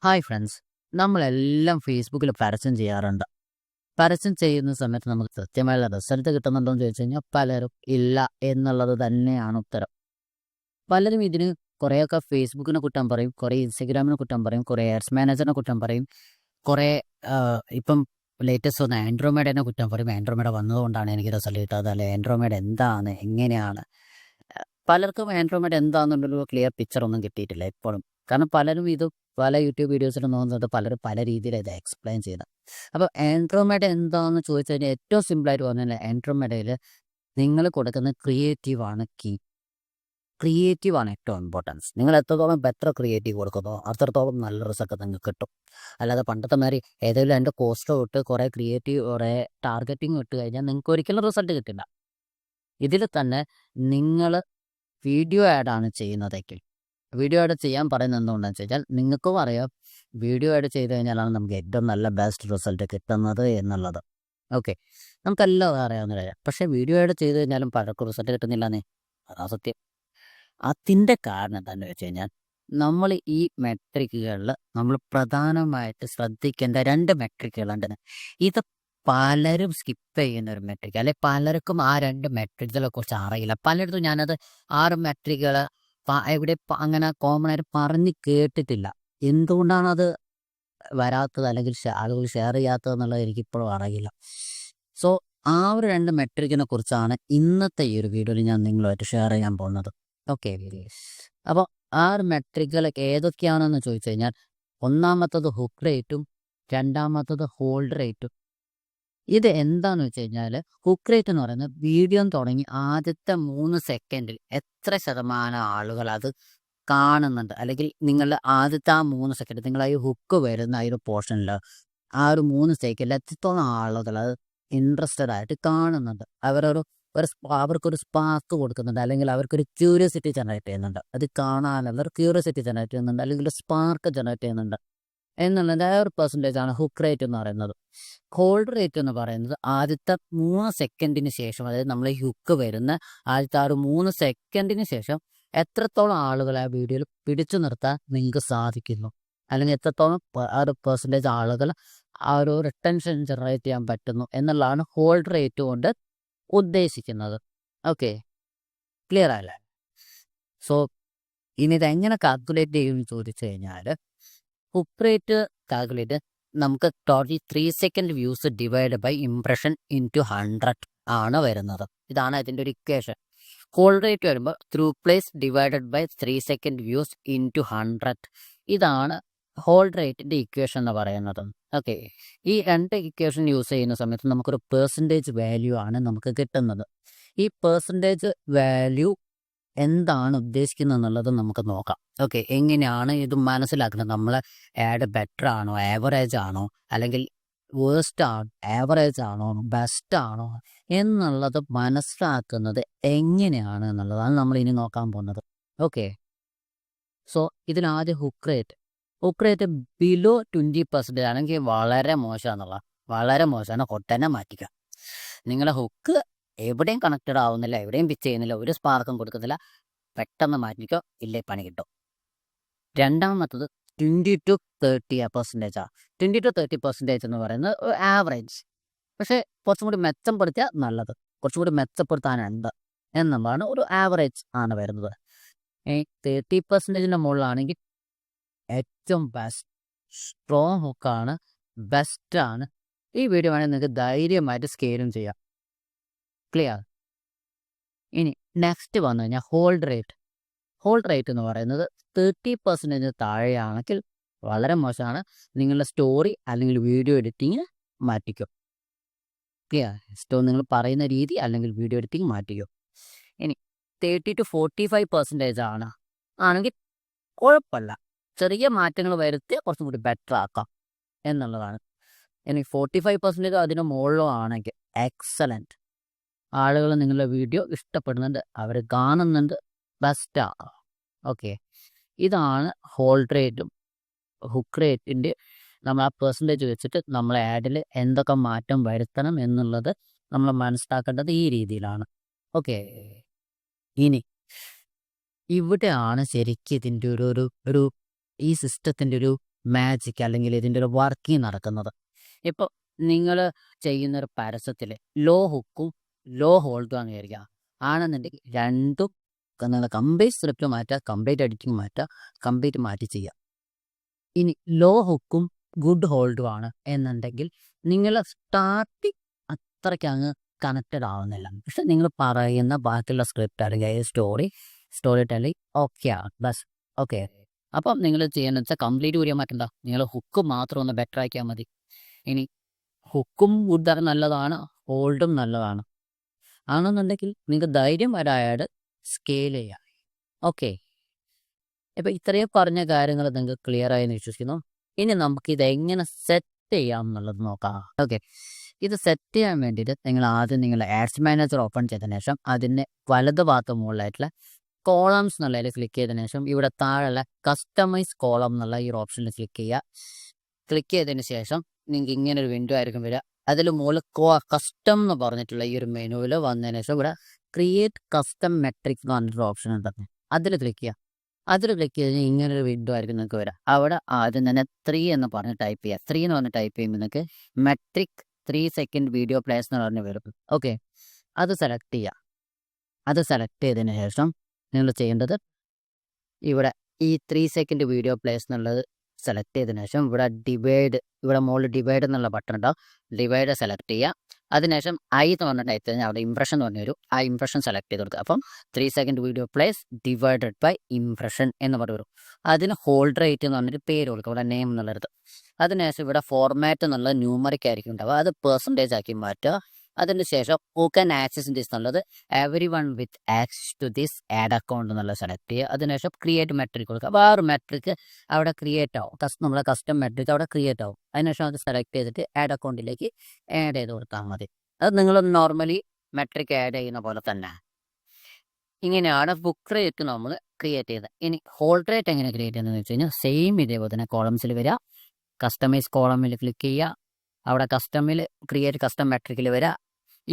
Hi friends, നമ്മളെല്ലാം ഫേസ്ബുക്കിൽ പരസ്യം ചെയ്യാറുണ്ട്. പരസ്യം ചെയ്യുന്ന സമയത്ത് നമുക്ക് കൃത്യമായുള്ള റിസൾട്ട് കിട്ടുന്നുണ്ടോ എന്ന് ചോദിച്ചു കഴിഞ്ഞാൽ പലരും ഇല്ല എന്നുള്ളത് തന്നെയാണ് ഉത്തരം. പലരും ഇതിന് കുറേയൊക്കെ ഫേസ്ബുക്കിനെ കുറ്റം പറയും, കുറേ ഇൻസ്റ്റഗ്രാമിനെ കുറ്റം പറയും, കുറേ ആഡ്സ് മാനേജറിനെ കുറ്റം പറയും, കുറേ ഇപ്പം ലേറ്റസ്റ്റ് വന്ന ആൻഡ്രോമേഡനെ കുറ്റം പറയും. ആൻഡ്രോമേഡ വന്നതുകൊണ്ടാണ് എനിക്ക് റിസൾട്ട് കിട്ടാത്തത്, അല്ലെ ആൻഡ്രോമേഡ എന്താണ്, എങ്ങനെയാണ്. പലർക്കും ആൻഡ്രോമേഡ എന്താണെന്നുള്ളൊരു ക്ലിയർ പിക്ചർ ഒന്നും കിട്ടിയിട്ടില്ല ഇപ്പോഴും. കാരണം പലരും ഇത് പല യൂട്യൂബ് വീഡിയോസിലും നോക്കുന്നുണ്ട്, പലരും പല രീതിയിൽ ഇത് എക്സ്പ്ലെയിൻ ചെയ്യുന്നത്. അപ്പോൾ ആൻഡ്രോമേഡ എന്താണെന്ന് ചോദിച്ചു കഴിഞ്ഞാൽ ഏറ്റവും സിമ്പിളായിട്ട് പറഞ്ഞാൽ ആൻഡ്രോമേഡയിൽ നിങ്ങൾ കൊടുക്കുന്ന ക്രിയേറ്റീവാണ് കീ. ക്രിയേറ്റീവാണ് ഏറ്റവും ഇമ്പോർട്ടൻസ്. നിങ്ങൾ എത്രത്തോളം ബെറ്റർ ക്രിയേറ്റീവ് കൊടുക്കുന്നോ അത്രത്തോളം നല്ല റിസൾട്ട് നിങ്ങൾക്ക് കിട്ടും. അല്ലാതെ പണ്ടത്തെ മാതിരി ഏതെങ്കിലും എൻ്റെ കോസ്റ്റോ ഇട്ട് കുറേ ക്രിയേറ്റീവ് കുറേ ടാർഗറ്റിംഗ് ഇട്ട് കഴിഞ്ഞാൽ നിങ്ങൾക്ക് ഒരിക്കലും റിസൾട്ട് കിട്ടില്ല. ഇതിൽ തന്നെ നിങ്ങൾ വീഡിയോ ആഡാണ് ചെയ്യുന്നതെങ്കിൽ, വീഡിയോ ആഡ് ചെയ്യാൻ പറയുന്നത് എന്തുകൊണ്ടാണെന്ന് വെച്ച് കഴിഞ്ഞാൽ നിങ്ങൾക്കും അറിയാം വീഡിയോ ആഡ് ചെയ്ത് കഴിഞ്ഞാലാണ് നമുക്ക് ഏറ്റവും നല്ല ബെസ്റ്റ് റിസൾട്ട് കിട്ടുന്നത് എന്നുള്ളത്. ഓക്കെ, നമുക്കെല്ലാം അറിയാവുന്ന കാര്യം. പക്ഷേ വീഡിയോ ആഡ് ചെയ്ത് കഴിഞ്ഞാലും പലർക്കും റിസൾട്ട് കിട്ടുന്നില്ലെന്നേ, അതാ സത്യം. അതിൻ്റെ കാരണം എന്താണെന്ന് വെച്ച് കഴിഞ്ഞാൽ നമ്മൾ ഈ മെട്രിക്കുകളിൽ നമ്മൾ പ്രധാനമായിട്ട് ശ്രദ്ധിക്കേണ്ട 2 മെട്രിക്കുകളുണ്ട്. ഇത് പലരും സ്കിപ്പ് ചെയ്യുന്ന ഒരു മെട്രിക്, അല്ലെ പലർക്കും ആ 2 മെട്രിക്കുകളെ കുറിച്ച് അറിയില്ല. പലയിടത്തും ഞാനത് 6 മെട്രിക്കുകൾ എവിടെ അങ്ങനെ കോമൺ ആയിട്ട് പറഞ്ഞ് കേട്ടിട്ടില്ല. എന്തുകൊണ്ടാണത് വരാത്തത് അല്ലെങ്കിൽ ആളുകൾ ഷെയർ ചെയ്യാത്തത് എന്നുള്ളത് എനിക്കിപ്പോഴും അറിയില്ല. സോ ആ ഒരു 2 മെട്രിക്കിനെ കുറിച്ചാണ് ഇന്നത്തെ ഈ ഒരു വീഡിയോയിൽ ഞാൻ നിങ്ങളുമായിട്ട് ഷെയർ ചെയ്യാൻ പോകുന്നത്. ഓക്കെ, അപ്പോൾ ആ ഒരു മെട്രിക്കുകൾ ഏതൊക്കെയാണെന്ന് ചോദിച്ചു കഴിഞ്ഞാൽ ഒന്നാമത്തത് ഹുക്ക് റേറ്റും രണ്ടാമത്തത് ഹോൾഡ് റേറ്റും. ഇത് എന്താണെന്ന് വെച്ച് കഴിഞ്ഞാൽ ഹുക്ക് റേറ്റ് എന്ന് പറയുന്നത് വീഡിയോ തുടങ്ങി ആദ്യത്തെ 3 സെക്കൻഡിൽ എത്ര ശതമാനം ആളുകൾ അത് കാണുന്നുണ്ട്, അല്ലെങ്കിൽ നിങ്ങളുടെ ആദ്യത്തെ ആ 3 സെക്കൻഡ് നിങ്ങൾ ഈ ഹുക്ക് വരുന്ന ആ ഒരു പോർഷനിൽ ആ ഒരു 3 സെക്കൻഡിൽ എത്രത്തോളം ആളുകൾ അത് ഇൻട്രസ്റ്റഡ് ആയിട്ട് കാണുന്നുണ്ട്, അവർക്കൊരു സ്പാർക്ക് കൊടുക്കുന്നുണ്ട്, അല്ലെങ്കിൽ അവർക്കൊരു ക്യൂരിയോസിറ്റി ജനറേറ്റ് ചെയ്യുന്നുണ്ട്. അത് കാണാനുള്ള ഒരു ക്യൂരിയോസിറ്റി ജനറേറ്റ് ചെയ്യുന്നുണ്ട്, അല്ലെങ്കിൽ ഒരു സ്പാർക്ക് ജനറേറ്റ് ചെയ്യുന്നുണ്ട് എന്നുള്ളത് ആ ഒരു പെർസെൻറ്റേജ് ആണ് ഹുക്ക് റേറ്റ് എന്ന് പറയുന്നത്. ഹോൾഡ് റേറ്റ് എന്ന് പറയുന്നത് ആദ്യത്തെ 3 സെക്കൻഡിന് ശേഷം, അതായത് നമ്മൾ ഈ ഹുക്ക് വരുന്ന ആദ്യത്തെ ആ ഒരു 3 സെക്കൻഡിന് ശേഷം എത്രത്തോളം ആളുകൾ ആ വീഡിയോയിൽ പിടിച്ചു നിർത്താൻ നിങ്ങൾക്ക് സാധിക്കുന്നു, അല്ലെങ്കിൽ എത്രത്തോളം ആ ഒരു പെർസെൻറ്റേജ് ആളുകൾ ആ ഒരു റിട്ടൻഷൻ ജനറേറ്റ് ചെയ്യാൻ പറ്റുന്നു എന്നുള്ളതാണ് ഹോൾഡ് റേറ്റ് കൊണ്ട് ഉദ്ദേശിക്കുന്നത്. Okay, clear ആയല്ലേ? സോ ഇനി ഇതെങ്ങനെ കാൽക്കുലേറ്റ് ചെയ്യുമെന്ന് ചോദിച്ചു കഴിഞ്ഞാൽ ഹുക്ക് റേറ്റ് കാൽക്കുലേറ്റ് നമുക്ക് total 3 second views divide by impression into 100 ആണ് വരുന്നത്. ഇതാണ് അതിൻ്റെ ഒരു ഇക്വേഷൻ. ഹോൾഡ് റേറ്റ് വരുമ്പോൾ through plays divided by 3 second views into 100. ഇതാണ് ഹോൾഡ് റേറ്റിൻ്റെ ഇക്വേഷൻ എന്ന് പറയുന്നത്. ഓക്കെ, ഈ 2 ഇക്വേഷൻ യൂസ് ചെയ്യുന്ന സമയത്ത് നമുക്കൊരു പെർസെൻറ്റേജ് വാല്യൂ ആണ് നമുക്ക് കിട്ടുന്നത്. ഈ പെർസെൻറ്റേജ് വാല്യൂ എന്താണ് ഉദ്ദേശിക്കുന്നത് എന്നുള്ളത് നമുക്ക് നോക്കാം. ഓക്കെ, എങ്ങനെയാണ് ഇത് മനസ്സിലാക്കുന്നത്? നമ്മളെ ആഡ് ബെറ്റർ ആണോ, ആവറേജ് ആണോ, അല്ലെങ്കിൽ വേസ്റ്റ് ആണോ, ആവറേജ് ആണോ, ബെസ്റ്റ് ആണോ എന്നുള്ളത് മനസ്സിലാക്കുന്നത് എങ്ങനെയാണ് എന്നുള്ളതാണ് നമ്മൾ ഇനി നോക്കാൻ പോകുന്നത്. ഓക്കെ, സോ ഇതിലാദ്യം ഹുക്ക് റേറ്റ് ബിലോ 20% ആണെങ്കിൽ വളരെ മോശമാണെന്നുള്ള, വളരെ മോശമാണ്. ഒട്ടനെ മാറ്റിക്കുക. നിങ്ങളെ ഹുക്ക് എവിടെയും കണക്റ്റഡ് ആവുന്നില്ല, എവിടെയും പിച്ച് ചെയ്യുന്നില്ല, ഒരു സ്പാർക്കും കൊടുക്കുന്നില്ല, പെട്ടെന്ന് മാറ്റിക്കോ, ഇല്ലേ പണി കിട്ടും. രണ്ടാമത്തത് 20-30%. 20-30% എന്ന് പറയുന്നത് ആവറേജ്, പക്ഷേ കുറച്ചും കൂടി മെച്ചപ്പെടുത്തിയാൽ നല്ലത്, കുറച്ചും കൂടി മെച്ചപ്പെടുത്താനുണ്ട് എന്നുള്ളതാണ്. ഒരു ആവറേജ് ആണ് വരുന്നത്. 30%-ൻ്റെ മുകളിലാണെങ്കിൽ ഏറ്റവും ബെസ്റ്റ് സ്ട്രോങ് ഹുക്കാണ്, ബെസ്റ്റാണ്. ഈ വീഡിയോ വേണമെങ്കിൽ നിങ്ങൾക്ക് ധൈര്യമായിട്ട് സ്കെയിലും ചെയ്യാം. ക്ലിയർ? ഇനി നെക്സ്റ്റ് വന്നു കഴിഞ്ഞാൽ ഹോൾഡ് റേറ്റ് എന്ന് പറയുന്നത് 30% താഴെയാണെങ്കിൽ വളരെ മോശമാണ്. നിങ്ങളുടെ സ്റ്റോറി അല്ലെങ്കിൽ വീഡിയോ എഡിറ്റിങ് മാറ്റിക്കോ. ക്ലിയർ? നിങ്ങൾ പറയുന്ന രീതി അല്ലെങ്കിൽ വീഡിയോ എഡിറ്റിംഗ് മാറ്റിക്കോ. ഇനി 30-45% ആണെങ്കിൽ കുഴപ്പമില്ല, ചെറിയ മാറ്റങ്ങൾ വരുത്തി കുറച്ചും കൂടി ബെറ്റർ ആക്കാം എന്നുള്ളതാണ്. ഇനി 45% അതിന് മുകളിലോ ആണെങ്കിൽ എക്സലൻറ്റ്, ആളുകൾ നിങ്ങളുടെ വീഡിയോ ഇഷ്ടപ്പെടുന്നുണ്ട്, അവർ കാണുന്നുണ്ട്, ബെസ്റ്റാണ്. ഓക്കെ, ഇതാണ് ഹോൾഡ് റേറ്റും ഹുക്ക് റേറ്റിൻ്റെ നമ്മൾ ആ പെർസെൻറ്റേജ് വെച്ചിട്ട് നമ്മൾ ആഡിൽ എന്തൊക്കെ മാറ്റം വരുത്തണം എന്നുള്ളത് നമ്മൾ മനസ്സിലാക്കേണ്ടത് ഈ രീതിയിലാണ്. ഓക്കെ, ഇനി ഇവിടെയാണ് ശരിക്കും ഇതിൻ്റെ ഒരു ഈ സിസ്റ്റത്തിൻ്റെ ഒരു മാജിക് അല്ലെങ്കിൽ ഇതിൻ്റെ ഒരു വർക്കിംഗ് നടക്കുന്നത്. ഇപ്പോൾ നിങ്ങൾ ചെയ്യുന്നൊരു പരസ്യത്തിൽ ലോ ഹുക്കും ലോ ഹോൾഡും ആണ് വിചാരിക്കുക. ആണെന്നുണ്ടെങ്കിൽ രണ്ടും നിങ്ങൾ കംപ്ലീറ്റ് സ്ക്രിപ്റ്റ് മാറ്റുക, കംപ്ലീറ്റ് എഡിറ്റിംഗ് മാറ്റുക, കംപ്ലീറ്റ് മാറ്റി ചെയ്യുക. ഇനി ലോ ഹുക്കും ഗുഡ് ഹോൾഡും ആണ് എന്നുണ്ടെങ്കിൽ നിങ്ങൾ സ്റ്റാർട്ടിങ് അത്രയ്ക്ക് അങ്ങ് കണക്റ്റഡ് ആവുന്നില്ല. പക്ഷെ നിങ്ങൾ പറയുന്ന ബാക്കിയുള്ള സ്ക്രിപ്റ്റ് അല്ലെങ്കിൽ സ്റ്റോറി ടെല്ലിംഗ് ഓക്കെ ആണ്. Bus okay. അപ്പം നിങ്ങൾ ചെയ്യുന്നത് വെച്ചാൽ കംപ്ലീറ്റ് വീഡിയോ മാറ്റണ്ട, നിങ്ങൾ ഹുക്ക് മാത്രം ഒന്ന് ബെറ്റർ ആക്കിയാൽ മതി. ഇനി ഹുക്കും ഗുഡ് നല്ലതാണ്, ഹോൾഡും നല്ലതാണ് ആണെന്നുണ്ടെങ്കിൽ നിങ്ങൾക്ക് ധൈര്യപരമായിട്ട് സ്കെയിൽ ചെയ്യാം. ഓക്കെ. ഇപ്പം ഇത്രയും പറഞ്ഞ കാര്യങ്ങൾ നിങ്ങൾക്ക് ക്ലിയർ ആയി എന്ന് വിശ്വസിക്കുന്നു. ഇനി നമുക്കിത് എങ്ങനെ സെറ്റ് ചെയ്യാം എന്നുള്ളത് നോക്കാം. ഓക്കെ. ഇത് സെറ്റ് ചെയ്യാൻ വേണ്ടിയിട്ട് നിങ്ങൾ ആദ്യം നിങ്ങളുടെ ആഡ്സ് മാനേജർ ഓപ്പൺ ചെയ്തതിനു ശേഷം അതിൻ്റെ വലത് ഭാഗത്ത് മുകളിലായിട്ടുള്ള കോളംസ് എന്നുള്ളതിൽ ക്ലിക്ക് ചെയ്തതിനു ശേഷം ഇവിടെ താഴെയുള്ള കസ്റ്റമൈസ് കോളം എന്നുള്ള ഈ ഒരു ഓപ്ഷനിൽ ക്ലിക്ക് ചെയ്യുക. ക്ലിക്ക് ചെയ്തതിന് ശേഷം നിങ്ങൾക്ക് ഇങ്ങനെ ഒരു വിൻഡോ ആയിരിക്കും വരിക. അതിൽ മുകളിൽ കസ്റ്റം എന്ന് പറഞ്ഞിട്ടുള്ള ഈ ഒരു മെനുവിൽ വന്നതിന് ശേഷം ഇവിടെ ക്രിയേറ്റ് കസ്റ്റം മെട്രിക്സ് എന്ന് പറഞ്ഞിട്ടൊരു ഓപ്ഷൻ ഉണ്ടെന്ന് അതിൽ ക്ലിക്ക് ചെയ്യുക. അതിൽ ക്ലിക്ക് ചെയ്ത് കഴിഞ്ഞാൽ ഇങ്ങനൊരു വിൻഡോ ആയിരിക്കും നിങ്ങൾക്ക് വരിക. അവിടെ ആദ്യം തന്നെ 3 എന്ന് പറഞ്ഞ് ടൈപ്പ് ചെയ്യുക. 3 എന്ന് പറഞ്ഞ് ടൈപ്പ് ചെയ്യുമ്പോൾ നിങ്ങൾക്ക് മെട്രിക് 3 സെക്കൻഡ് വീഡിയോ പ്ലേസ് എന്ന് പറഞ്ഞ് വരും. ഓക്കെ. അത് സെലക്ട് ചെയ്യുക. അത് സെലക്ട് ചെയ്തതിന് ശേഷം നിങ്ങൾ ചെയ്യേണ്ടത് ഇവിടെ ഈ 3 സെക്കൻഡ് വീഡിയോ പ്ലേസ് എന്നുള്ളത് സെലക്ട് ചെയ്തതിനു ശേഷം ഇവിടെ മുകളിൽ ഡിവൈഡ് എന്നുള്ള ബട്ടൺ ഉണ്ടാവും. ഡിവൈഡ് സെലക്ട് ചെയ്യുക. അതിനുശേഷം ഐ എന്ന് പറഞ്ഞ ടൈപ്പ് കഴിഞ്ഞാൽ അവിടെ ഇംപ്രഷൻ എന്ന് പറഞ്ഞൊരു ആ ഇംപ്രഷൻ സെലക്ട് ചെയ്ത് കൊടുക്കുക. അപ്പം 3 second video plays divided by impression എന്ന് പറഞ്ഞു വരും. അതിന് ഹോൾഡ് റേറ്റ് എന്ന് പറഞ്ഞൊരു പേര് കൊടുക്കുക, ഇവിടെ നെയിം എന്നുള്ളത്. അതിനുശേഷം ഇവിടെ ഫോർമാറ്റ് എന്നുള്ള ന്യൂമറിക് ആയിരിക്കും ഉണ്ടാവുക, അത് പെർസെൻറ്റേജ് ആക്കി മാറ്റുക. അതിന് ശേഷം ഹൂ ക്യാൻ ആക്സസ് ദിസ് എന്നുള്ളത് everyone with access to this ad account എന്നുള്ളത് സെലക്ട് ചെയ്യുക. അതിനുശേഷം ക്രിയേറ്റ് മെട്രിക് കൊടുക്കുക. അപ്പോൾ ആ ഒരു മെട്രിക് അവിടെ ക്രിയേറ്റ് ആവും. നമ്മുടെ കസ്റ്റം മെട്രിക് അവിടെ ക്രിയേറ്റ് ആവും. അതിനുശേഷം അത് സെലക്ട് ചെയ്തിട്ട് ആഡ് അക്കൗണ്ടിലേക്ക് ആഡ് ചെയ്ത് കൊടുത്താൽ മതി. അത് നിങ്ങൾ നോർമലി മെട്രിക് ആഡ് ചെയ്യുന്ന പോലെ തന്നെ. ഇങ്ങനെയാണ് ബുക്ക് റേറ്റ് നമ്മൾ ക്രിയേറ്റ് ചെയ്തത്. ഇനി ഹോൾഡ് റേറ്റ് എങ്ങനെ ക്രിയേറ്റ് ചെയ്യുന്നതെന്ന് വെച്ച് കഴിഞ്ഞാൽ സെയിം ഇതേപോലെ തന്നെ കോളംസിൽ വരിക, കസ്റ്റമൈസ് കോളമിൽ ക്ലിക്ക് ചെയ്യുക, അവിടെ കസ്റ്റമിൽ ക്രിയേറ്റ് കസ്റ്റം മെട്രിക്കിൽ വരിക.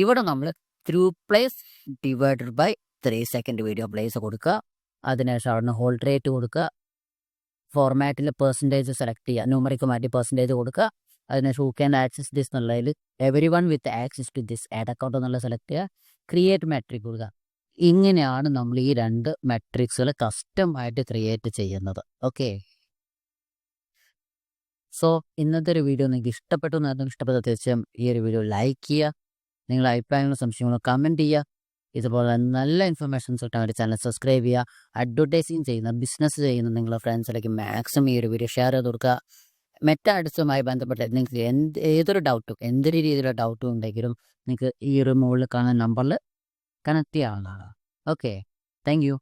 ഇവിടെ നമ്മൾ through plays divided by 3 second video plays കൊടുക്കുക. അതിനുശേഷം അവിടെ ഹോൾഡ് റേറ്റ് കൊടുക്കുക. ഫോർമാറ്റിൽ പെർസെൻറ്റേജ് സെലക്ട് ചെയ്യുക, ന്യൂമറിക്ക് മാറ്റി പെർസെൻറ്റേജ് കൊടുക്കുക. അതിനുശേഷം ഹൂ ക്യാൻ ആക്സസ് ദിസ് എന്നുള്ളതിൽ everyone with access to this ad account എന്നുള്ളത് സെലക്ട് ചെയ്യുക. ക്രിയേറ്റ് മെട്രിക് കൊടുക്കുക. ഇങ്ങനെയാണ് നമ്മൾ ഈ 2 മെട്രിക്സുകൾ കസ്റ്റമായിട്ട് ക്രിയേറ്റ് ചെയ്യുന്നത്. ഓക്കെ. സോ ഇന്നത്തെ ഒരു വീഡിയോ നിങ്ങൾക്ക് ഇഷ്ടപ്പെട്ടു എന്നാലും ഇഷ്ടപ്പെട്ട തീർച്ചയായും ഈ ഒരു വീഡിയോ ലൈക്ക് ചെയ്യുക. നിങ്ങളുടെ അഭിപ്രായങ്ങളും സംശയങ്ങളും കമൻറ്റ് ചെയ്യുക. ഇതുപോലെ നല്ല ഇൻഫർമേഷൻസ് കിട്ടാൻ വേണ്ടി ചാനൽ സബ്സ്ക്രൈബ് ചെയ്യുക. അഡ്വർടൈസിങ് ചെയ്യുന്ന ബിസിനസ് ചെയ്യുന്ന നിങ്ങളുടെ ഫ്രണ്ട്സിലേക്ക് മാക്സിമം ഈ ഒരു വീഡിയോ ഷെയർ ചെയ്ത് കൊടുക്കുക. മെറ്റ ആഡ്സുമായി ബന്ധപ്പെട്ട് നിങ്ങൾക്ക് ഏതൊരു ഡൗട്ടും എന്തൊരു രീതിയിലുള്ള ഡൗട്ടും ഉണ്ടെങ്കിലും നിങ്ങൾക്ക് ഈ ഒരു മുകളിൽ കാണുന്ന നമ്പറിൽ കണക്ട് ചെയ്യാവുന്നതാണ്. ഓക്കെ. Thank you.